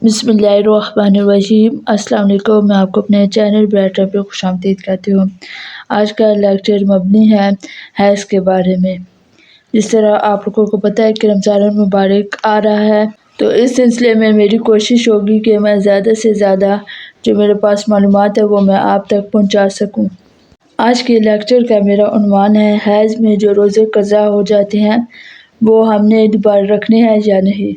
बिस्मिल्लाहिर्रहमानिर्रहीम। अस्सलाम वालेकुम। मैं आपको अपने चैनल ब्राइटर पे खुशामदीद कहती हूँ। आज का लेक्चर मबनी है हैज़ के बारे में। जिस तरह आप लोगों को पता है कि रमज़ान मुबारक आ रहा है, तो इस सिलसिले में मेरी कोशिश होगी कि मैं ज़्यादा से ज़्यादा जो मेरे पास मालूमात है वो मैं आप तक पहुँचा सकूँ। आज के लेक्चर का मेरा उन्वान है हैज़ में जो रोज़े क़ज़ा हो जाते हैं वो हमने दोबारा रखने हैं या नहीं।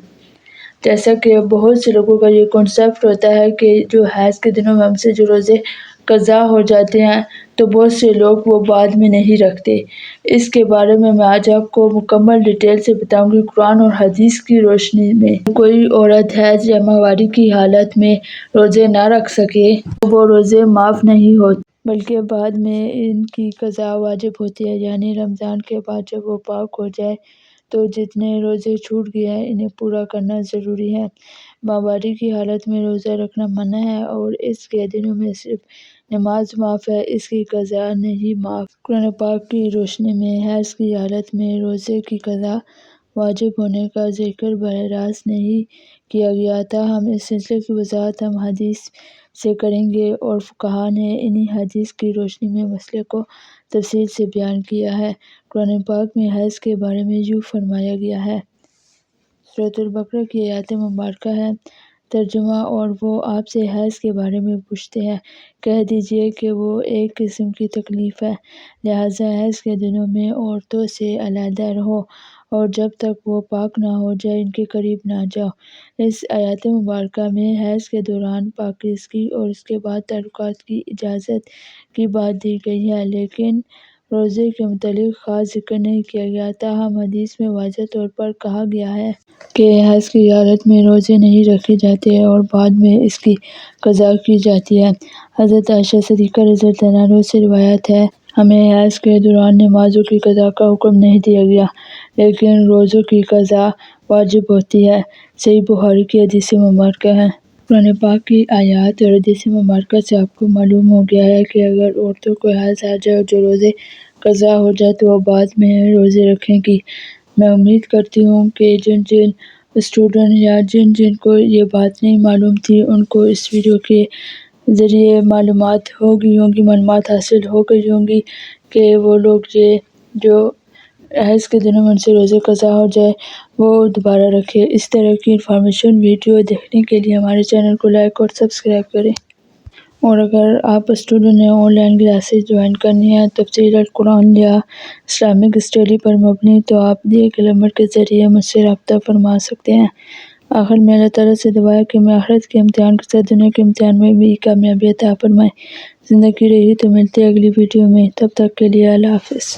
जैसा कि बहुत से लोगों का ये कॉन्सेप्ट होता है कि जो हैज़ के दिनों में हमसे जो रोज़े क़ज़ा हो जाते हैं तो बहुत से लोग वो बाद में नहीं रखते। इसके बारे में मैं आज आपको मुकम्मल डिटेल से बताऊंगी। कुरान और हदीस की रोशनी में कोई औरत हैज़ या माहवारी की हालत में रोज़े ना रख सके तो वो रोज़े माफ़ नहीं होते, बल्कि बाद में इनकी क़ज़ा वाजिब होती है। यानी रमज़ान के बाद जब वो पाक हो जाए तो जितने रोज़े छूट गए हैं इन्हें पूरा करना ज़रूरी है। माहवारी की हालत में रोज़ा रखना मना है और इसके दिनों में सिर्फ नमाज माफ़ है, इसकी क़ज़ा नहीं माफ़। कुरान पाक की रोशनी में हैज़ की हालत में रोज़े की क़ज़ा वाजिब होने का ज़िक्र बराह रास्त नहीं किया गया था। हम इस सिलसिले की वज़ाहत हम हदीस से करेंगे और फुक़हा ने इन्हीं हदीस की रोशनी में मसले को तफसील से बयान किया है। कुरान पाक में हैज़ के बारे में यूँ फरमाया गया है। सूरह बकरा की आयत मुबारक है। तर्जुमा और वो आपसे हैज़ के बारे में पूछते हैं, कह दीजिए कि वो एक किस्म की तकलीफ़ है, लिहाजा हैज़ के दिनों में औरतों से अलहदा रहो और जब तक वो पाक ना हो जाए इनके करीब ना जाओ। इस आयत मुबारक में हैज़ के दौरान पाकीज़गी और इसके बाद ताल्लुकात की इजाज़त की बात दी गई है, लेकिन रोज़े के मुतालिक ख़ास ज़िक्र नहीं किया गया। ताहम हदीस में वाज़ेह तौर पर कहा गया है कि हैज़ की हालत में रोज़े नहीं रखे जाते और बाद में इसकी क़ज़ा की जाती है। हज़रत आयशा सिद्दीक़ा रज़ियल्लाहु अन्हा से रिवायत है, हमें हैज़ के दौरान नमाज़ों की क़ज़ा का हुक्म नहीं दिया गया, लेकिन रोज़ों की क़ज़ा वाजिब होती है। सही बुखारी की हदीस मुबारक है। कुरान पाक की आयत और हदीस मुबारक से आपको मालूम हो गया है कि अगर औरतों को हैज़ आ जाए और जो रोज़े क़ज़ा हो जाए तो वो बाद में रोज़े रखेंगी। मैं उम्मीद करती हूँ कि जिन स्टूडेंट या जिन को ये बात नहीं मालूम थी उनको इस वीडियो के ज़रिए मालूमात हासिल हो गई होंगी कि वो लोग ये जो हैज़ के दिनों में उनसे रोज़े क़ज़ा हो जाए वो दोबारा रखे। इस तरह की इन्फॉर्मेशन वीडियो देखने के लिए हमारे चैनल को लाइक और सब्सक्राइब करें। और अगर आप स्टूडेंट हैं ऑनलाइन क्लासेस ज्वाइन करनी है तफसीर अल कुरान या इस्लामिक स्टडी पर मबनी, तो आप दिए गए नंबर के ज़रिए मुझसे रब्ता फरमा सकते हैं। आखिर में अल्लाह ताला से दुआ है कि मैं आखिरत के इम्तिहान के साथ दुनिया के इम्तिहान में भी कामयाबी अता फरमाए। ज़िंदगी रही तो मिलते अगली वीडियो में, तब तक के लिए अल्लाह हाफ़िज़।